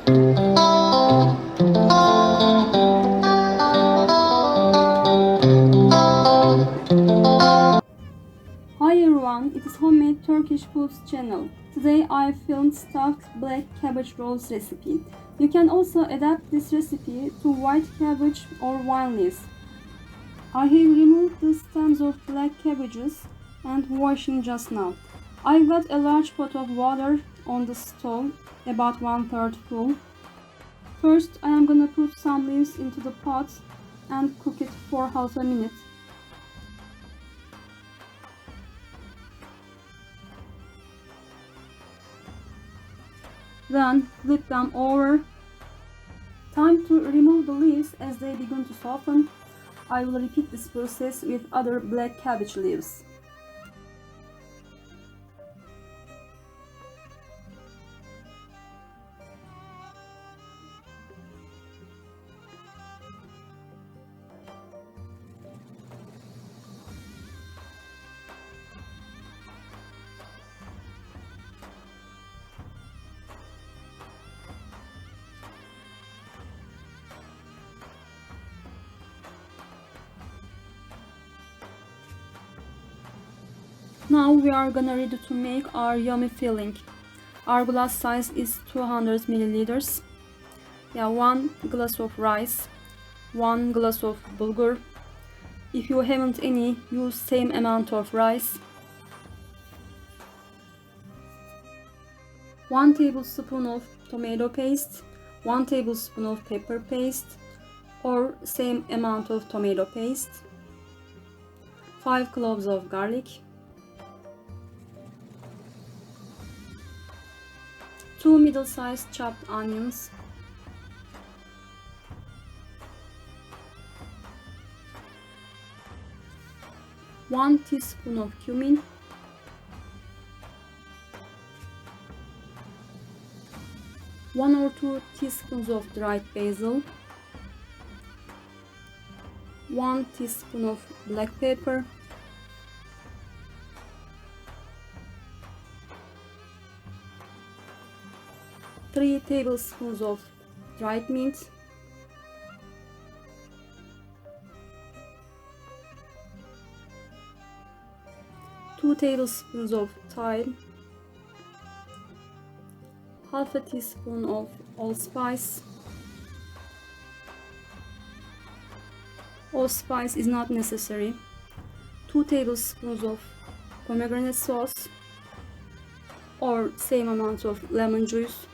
Hi everyone, it is Homemade Turkish Foods channel. Today I filmed stuffed black cabbage rolls recipe. You can also adapt this recipe to white cabbage or wine leaves. I have removed the stems of black cabbages and washing just now. I've got a large pot of water on the stove, about 1/3 full. First I am gonna put some leaves into the pot and cook it for half a minute. Then flip them over. Time to remove the leaves as they begin to soften. I will repeat this process with other black cabbage leaves. Now we are gonna ready to make our yummy filling. Our glass size is 200 milliliters. Yeah, 1 glass of rice, 1 glass of bulgur. If you haven't any, use same amount of rice. 1 tablespoon of tomato paste, 1 tablespoon of pepper paste, or same amount of tomato paste, 5 cloves of garlic, 2 middle-sized chopped onions, 1 teaspoon of cumin, 1 or 2 teaspoons of dried basil, 1 teaspoon of black pepper, 3 tablespoons of dried mint, 2 tablespoons of thyme, half a teaspoon of allspice. Allspice is not necessary. 2 tablespoons of pomegranate sauce, or same amount of lemon juice,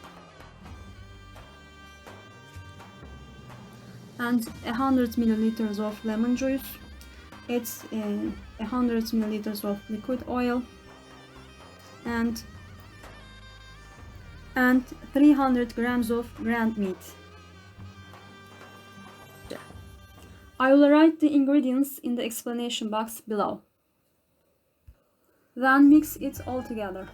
and 100 milliliters of lemon juice. It's 100 milliliters of liquid oil and 300 grams of ground meat. I will write the ingredients in the explanation box below. Then mix it all together.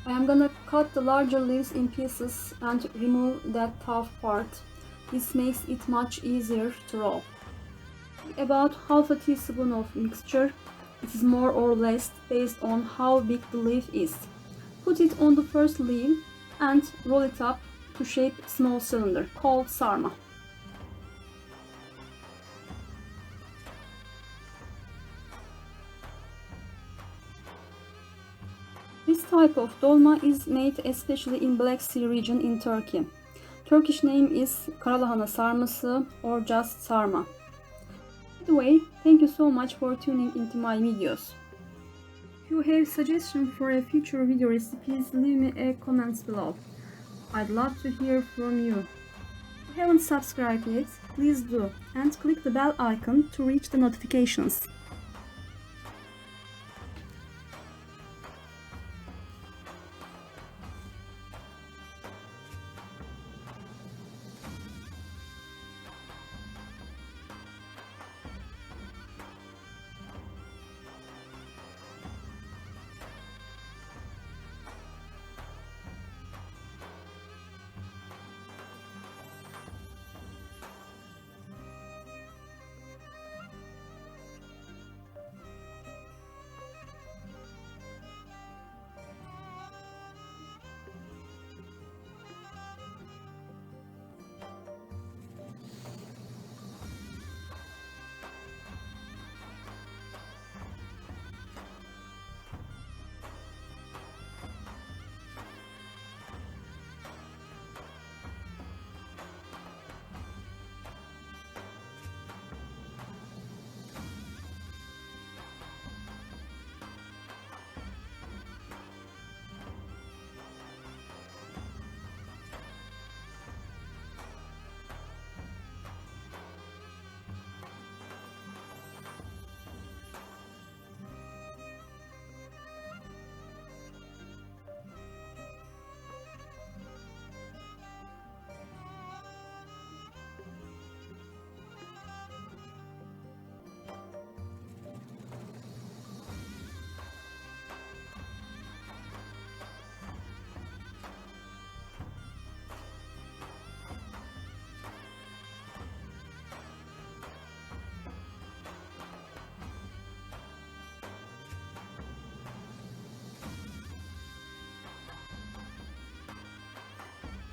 I am gonna cut the larger leaves in pieces and remove that tough part. This makes it much easier to roll. About half a teaspoon of mixture. It is more or less based on how big the leaf is. Put it on the first leaf and roll it up to shape a small cylinder called sarma. This type of dolma is made especially in Black Sea region in Turkey. Turkish name is Karalahana sarması or just sarma. By the way, thank you so much for tuning into my videos. If you have suggestions for a future video recipes, leave me a comments below. I'd love to hear from you. If you haven't subscribed yet, please do and click the bell icon to reach the notifications.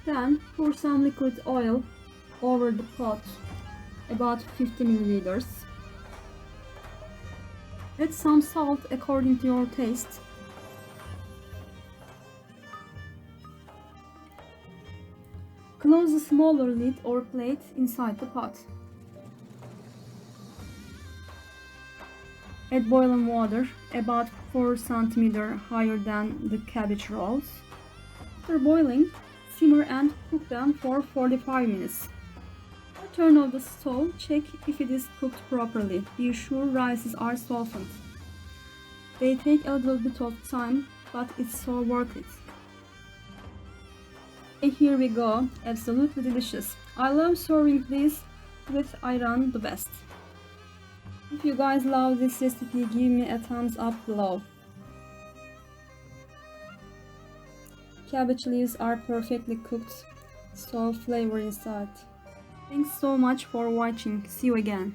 Then pour some liquid oil over the pot, about 50 milliliters. Add some salt according to your taste. Close the smaller lid or plate inside the pot. Add boiling water, about 4 cm higher than the cabbage rolls. After boiling, simmer and cook them for 45 minutes. Turn off the stove, check if it is cooked properly. Be sure rices are softened. They take a little bit of time, but it's so worth it. And here we go, absolutely delicious. I love serving this with ayran the best. If you guys love this recipe, give me a thumbs up below. Cabbage leaves are perfectly cooked, so flavor inside. Thanks so much for watching. See you again.